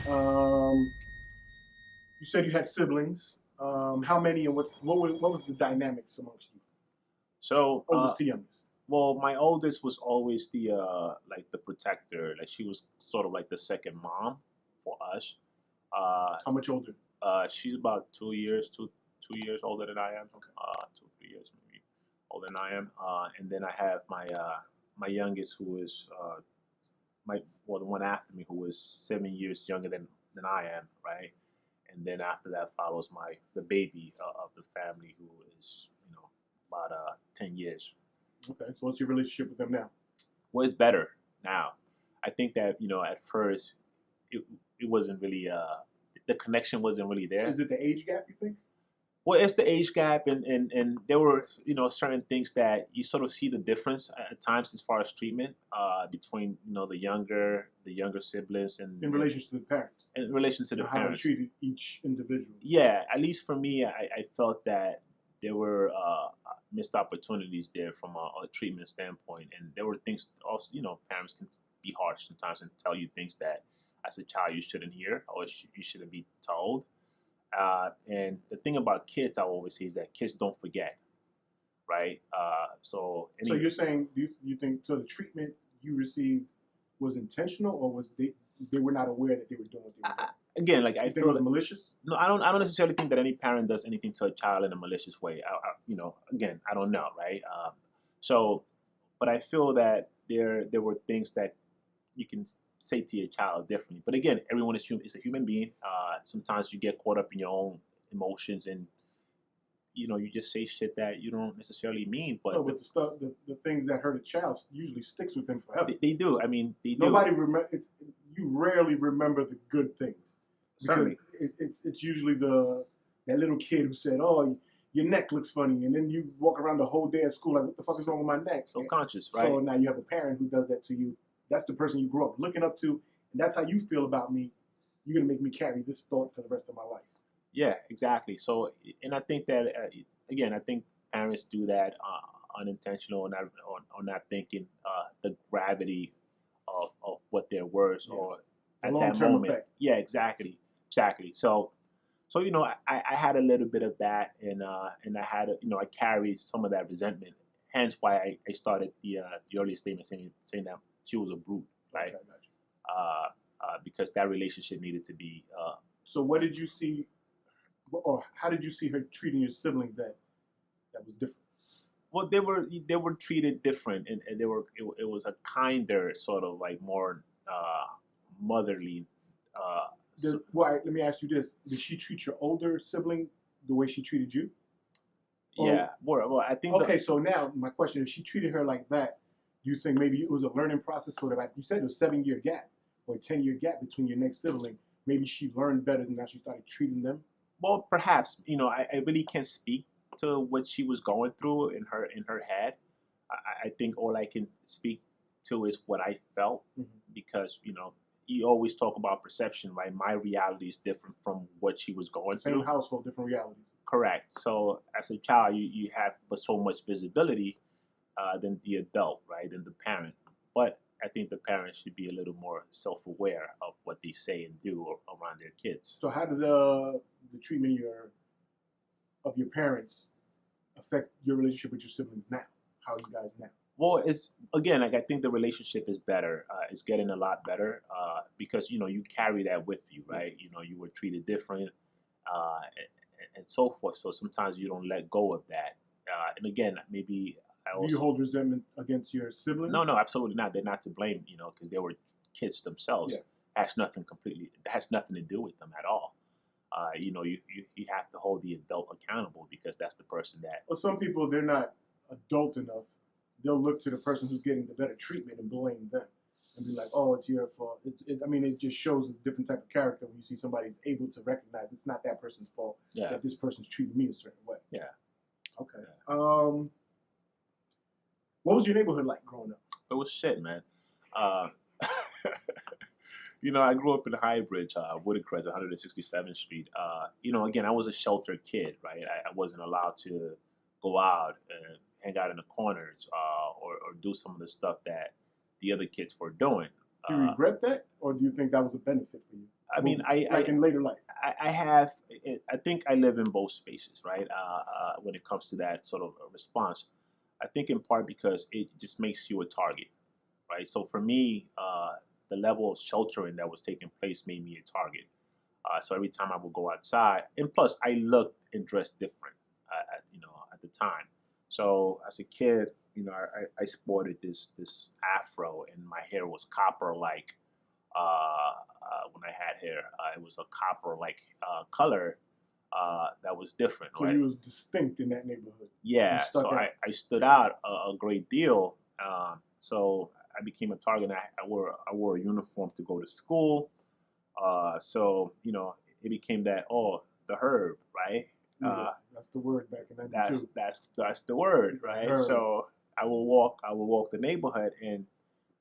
Um, you said you had siblings. How many and what was the dynamics amongst you? So, Oldest to youngest. well, my oldest was always the like the protector. Like she was sort of like the second mom for us. How much older? She's about 2 years, 2 years older than I am. Okay. 2 3 years maybe older than I am. And then I have my youngest, who is the one after me, who is 7 years younger than I am, right? And then after that follows the baby of the family, who is about 10 years. Okay, so what's your relationship with them now? Well, it's better now. I think that at first it wasn't really the connection wasn't really there. Is it the age gap, you think? Well, it's the age gap, and there were certain things that you sort of see the difference at times as far as treatment between the younger siblings and in relation to the parents. In relation to the how parents, they treated each individual. Yeah, at least for me, I felt that there were missed opportunities there from a treatment standpoint, and there were things also. Parents can be harsh sometimes and tell you things that as a child you shouldn't hear or you shouldn't be told. And the thing about kids, I always say, is that kids don't forget, right? So you're saying, do you think so? The treatment you received was intentional, or was they were not aware that they were doing what they were doing? Again, like I think it was malicious. No, I don't necessarily think that any parent does anything to a child in a malicious way. Again, I don't know, right? But I feel that there were things that you can say to your child differently. But again, everyone is a human being. Sometimes you get caught up in your own emotions, and you just say shit that you don't necessarily mean. But the things that hurt a child usually sticks with them forever. They do. I mean, they do. Nobody remember. You rarely remember the good things. Certainly. It's usually that little kid who said, "Oh, your neck looks funny," and then you walk around the whole day at school like, "What the fuck is wrong with my neck?" Subconscious, right? So now you have a parent who does that to you. That's the person you grew up looking up to, and that's how you feel about me. You're gonna make me carry this thought for the rest of my life. Yeah, exactly. So, and I think that again, I think parents do that unintentional or not thinking the gravity of what their words or at that moment. Effect. Yeah, exactly. So I had a little bit of that, and I had I carried some of that resentment. Hence why I started the earlier statement saying that she was a brute, right? Okay, because that relationship needed to be. So what did you see, or how did you see her treating your siblings that was different? Well, they were treated different, and it was a kinder sort of like more motherly. Let me ask you this: did she treat your older sibling the way she treated you? Yeah. Well, I think. Okay, so now my question: if she treated her like that, do you think maybe it was a learning process, sort of like you said, it was a 7-year gap or a 10-year gap between your next sibling? Maybe she learned better than how she started treating them. Well, perhaps I really can't speak to what she was going through in her head. I think all I can speak to is what I felt, because you always talk about perception, right? My reality is different from what she was going through. Same household, different realities. Correct. So as a child, you have but so much visibility than the adult, right? Than the parent. But I think the parents should be a little more self-aware of what they say and do around their kids. So how did the treatment of your parents affect your relationship with your siblings now? How are you guys now? Well, it's again, like I think the relationship is better. It's getting a lot better because you carry that with you, right? You were treated different and so forth. So sometimes you don't let go of that. And again, maybe I also. Do you hold resentment against your siblings? No, absolutely not. They're not to blame, because they were kids themselves. Yeah. It has nothing to do with them at all. You have to hold the adult accountable because that's the person that. Well, some people, they're not adult enough. They'll look to the person who's getting the better treatment and blame them and be like, "Oh, it's your fault." It just shows a different type of character when you see somebody who's able to recognize it's not that person's fault. Yeah. That this person's treating me a certain way. Yeah. Okay. What was your neighborhood like growing up? It was shit, man. I grew up in Highbridge, Woodcrest, 167th Street. Again, I was a sheltered kid, right? I wasn't allowed to go out and hang out in the corners or do some of the stuff that the other kids were doing. Do you regret that, or do you think that was a benefit for you? I mean, like in later life. I have. I think I live in both spaces, right? When it comes to that sort of response, I think in part because it just makes you a target, right? So for me, the level of sheltering that was taking place made me a target. So every time I would go outside, and plus I looked and dressed different, at the time. So as a kid, I sported this afro, and my hair was copper like. When I had hair, it was a copper like color that was different. So right? you was distinct in that neighborhood. Yeah, so I stood out a great deal. So I became a target. I wore a uniform to go to school. So it became that the herb, right? That's the word back in '92. That's the word, right? Herb. So I will walk the neighborhood, and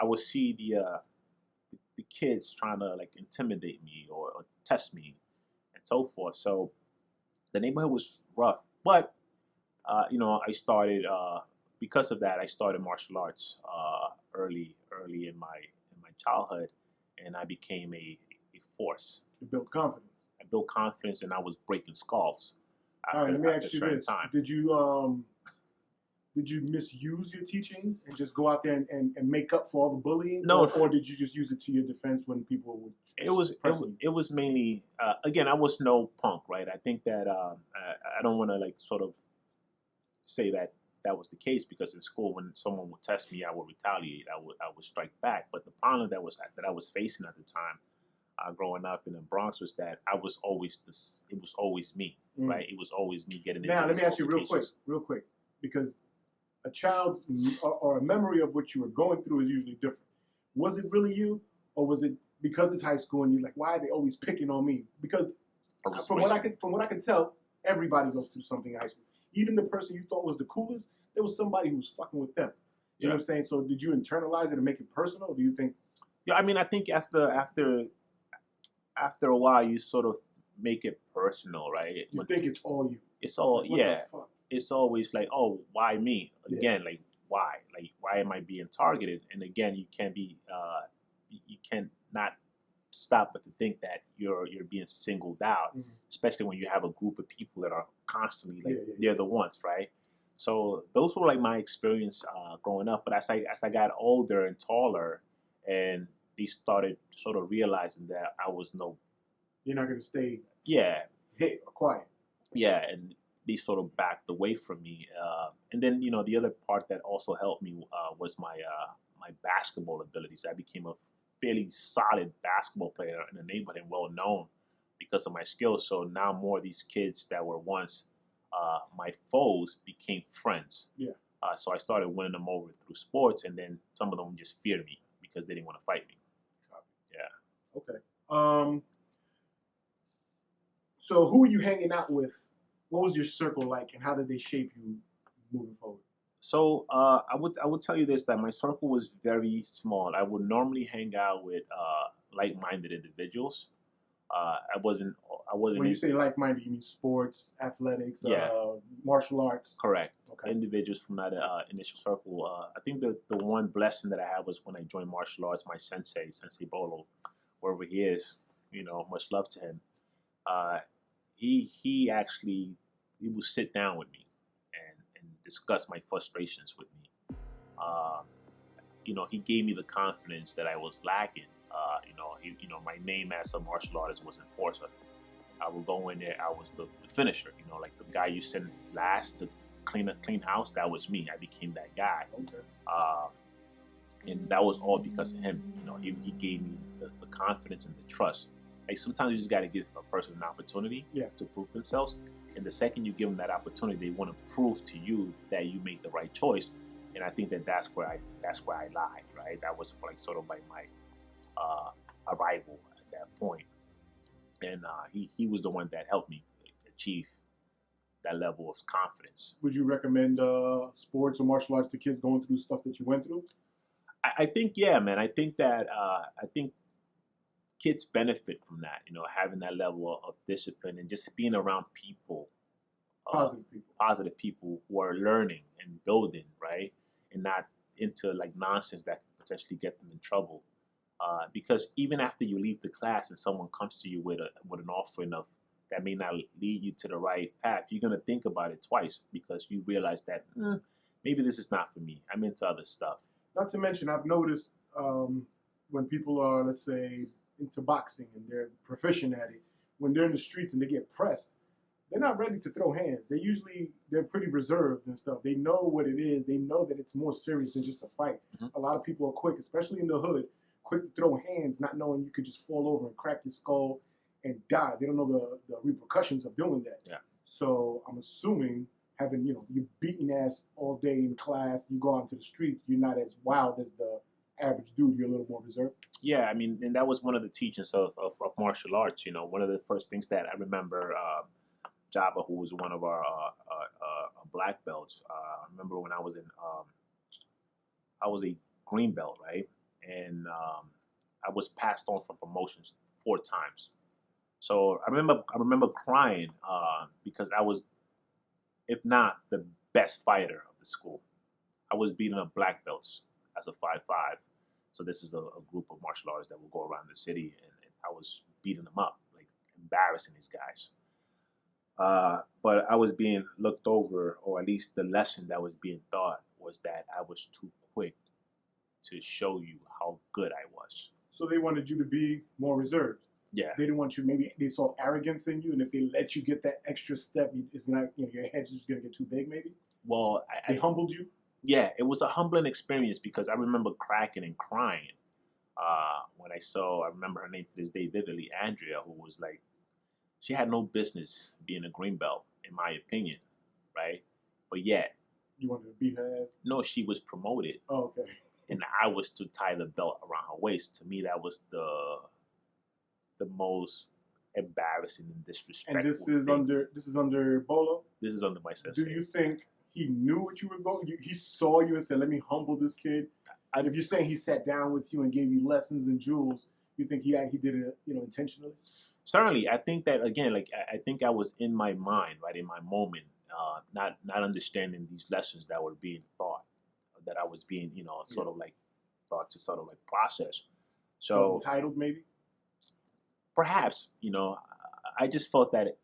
I would see the kids trying to like intimidate me or test me and so forth. So the neighborhood was rough, but I started because of that. I started martial arts early in my childhood, and I became a force. You built confidence. I built confidence, and I was breaking skulls. All right, let me ask you this: Did you misuse your teaching and just go out there and make up for all the bullying? No. Or did you just use it to your defense when people would? It was mainly again, I was no punk, right? I think that I don't want to like sort of say that was the case, because in school when someone would test me, I would retaliate. I would strike back. But the problem that I was facing at the time, growing up in the Bronx, was that I was always it was always me, right? It was always me getting into. Now let me ask you real quick, because a child's or a memory of what you were going through is usually different. Was it really you, or was it because it's high school and you're like, why are they always picking on me? Because from what I can tell, everybody goes through something in high school. Even the person you thought was the coolest, there was somebody who was fucking with them. You know what I'm saying? So did you internalize it and make it personal? Or do you think? Yeah, I mean, I think after a while, you sort of make it personal, right? You think it's all you. It's all, like, what the fuck? It's always like, oh, why me? Again, like, why? Like, why am I being targeted? And again, you can't be, you can't not stop but to think that you're being singled out, especially when you have a group of people that are constantly like, they're the ones, right? So those were like my experience growing up. But as I got older and taller, and they started sort of realizing that I was you're not going to stay hit or quiet. Yeah, and they sort of backed away from me. And then the other part that also helped me was my basketball abilities. I became a fairly solid basketball player in the neighborhood and well known because of my skills. So now more of these kids that were once my foes became friends. Yeah. So I started winning them over through sports, and then some of them just feared me because they didn't want to fight me. Yeah. Okay. So who were you hanging out with? What was your circle like, and how did they shape you moving forward? So I would tell you this, that my circle was very small. I would normally hang out with like-minded individuals. I wasn't. When you say like-minded, you mean sports, athletics, martial arts? Correct. Okay. Individuals from that initial circle. I think the one blessing that I had was when I joined martial arts. My Sensei Bolo, wherever he is, much love to him. He actually would sit down with me and discuss my frustrations with me. He gave me the confidence that I was lacking. My name as a martial artist was enforcer. I would go in there, I was the finisher. Like the guy you send last to clean house. That was me. I became that guy. Okay. And that was all because of him. He gave me the confidence and the trust. Like sometimes you just got to give a person an opportunity to prove themselves. And the second you give them that opportunity, they want to prove to you that you made the right choice. And I think that's where I lied, right? That was like sort of like my arrival at that point. And he was the one that helped me achieve that level of confidence. Would you recommend sports or martial arts to kids going through stuff that you went through? I think, yeah, man. I think that kids benefit from that, having that level of discipline and just being around people, positive people who are learning and building, right, and not into like nonsense that could potentially get them in trouble. Because even after you leave the class and someone comes to you with an offering of that may not lead you to the right path, you're gonna think about it twice because you realize that maybe this is not for me. I'm into other stuff. Not to mention, I've noticed when people are, let's say, into boxing and they're proficient at it, when they're in the streets and they get pressed, they're not ready to throw hands. They're pretty reserved and stuff. They know what it is. They know that it's more serious than just a fight. A lot of people are quick, especially in the hood, quick to throw hands, not knowing you could just fall over and crack your skull and die. They don't know the repercussions of doing that. Yeah. So I'm assuming having, you're beating ass all day in class, you go out into the street, you're not as wild as the average dude. You're a little more reserved. Yeah, I mean, and that was one of the teachings of martial arts. One of the first things that I remember, Jabba, who was one of our black belts. I remember when I was a green belt, right? And I was passed on from promotions 4 times. So I remember crying because I was, if not the best fighter of the school. I was beating up black belts as a 5'5". So this is a group of martial artists that will go around the city, and I was beating them up, like embarrassing these guys. But I was being looked over, or at least the lesson that was being taught was that I was too quick to show you how good I was. So they wanted you to be more reserved. Yeah. They didn't want you, maybe they saw arrogance in you, and if they let you get that extra step, it's not, your head's just going to get too big, maybe? Well, they humbled you? Yeah, it was a humbling experience because I remember cracking and crying when I remember her name to this day vividly, Andrea, who was like, she had no business being a green belt, in my opinion, right? But yet. You wanted to beat her ass? No, she was promoted. Oh, okay. And I was to tie the belt around her waist. To me, that was the most embarrassing and disrespectful. And this is under Bolo? This is under my Sensei. Do you think he knew what you were going? He saw you and said, "Let me humble this kid." And if you're saying he sat down with you and gave you lessons and jewels, you think he did it, intentionally? Certainly, I think that again, like I think I was in my mind, right, in my moment, not understanding these lessons that were being taught, that I was being, sort of like thought to sort of like process. So entitled, maybe. Perhaps, I just felt that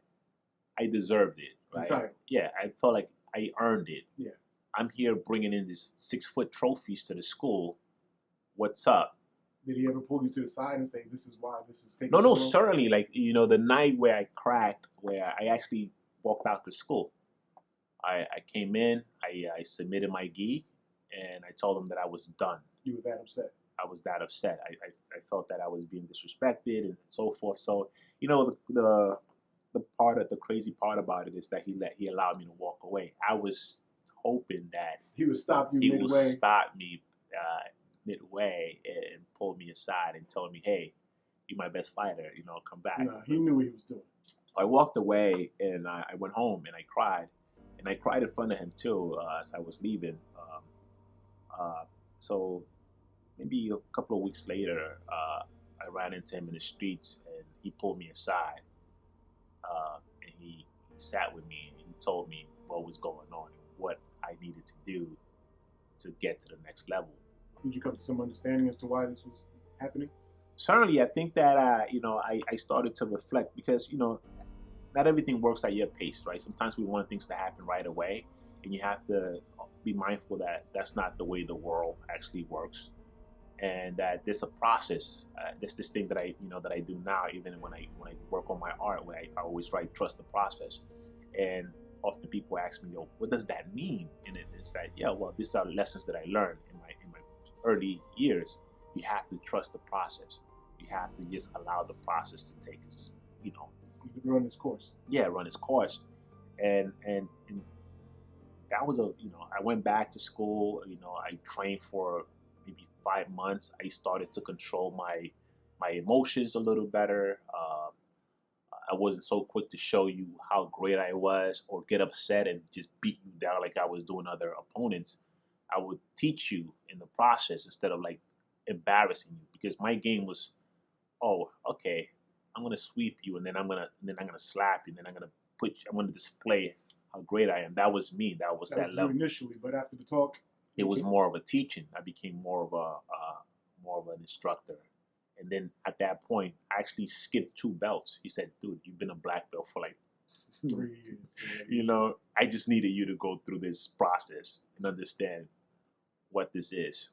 I deserved it, right? Entitled. Yeah, I felt like I earned it. Yeah. I'm here bringing in these 6-foot trophies to the school. What's up? Did he ever pull you to the side and say, "This is why this is taking"? No, certainly. Like, the night where I cracked, where I actually walked out to school, I came in, I submitted my gi, and I told them that I was done. You were that upset? I was that upset. I felt that I was being disrespected and so forth. So, the crazy part about it is that he allowed me to walk away. I was hoping that he would stop you midway. He would stop me midway and pull me aside and tell me, "Hey, you're my best fighter. Come back." No, he knew what he was doing. I walked away and I went home and I cried, and I cried in front of him too as I was leaving. So maybe a couple of weeks later, I ran into him in the streets and he pulled me aside and he sat with me and he told me what was going on and what I needed to do to get to the next level. Did you come to some understanding as to why this was happening? Certainly, I think that I started to reflect because not everything works at your pace, right? Sometimes we want things to happen right away, and you have to be mindful that that's not the way the world actually works, and that there's a process. There's this thing that I do now, even when I work on my art, where I always write trust the process, and often people ask me, what does that mean? And it's like, these are lessons that I learned in my early years. You have to trust the process. You have to just allow the process to take its, run its course. Yeah, run its course. And that was I went back to school. I trained for maybe 5 months. I started to control my emotions a little better. I wasn't so quick to show you how great I was or get upset and just beat you down like I was doing other opponents. I would teach you in the process instead of like embarrassing you, because my game was, okay, I'm gonna sweep you and then I'm gonna slap you and then I'm gonna display how great I am. That was me. That was that level initially, but after the talk, it was more of a teaching. I became more of an instructor. And then at that point, I actually skipped 2 belts. He said, dude, you've been a black belt for like 3 years. you know, I just needed you to go through this process and understand what this is.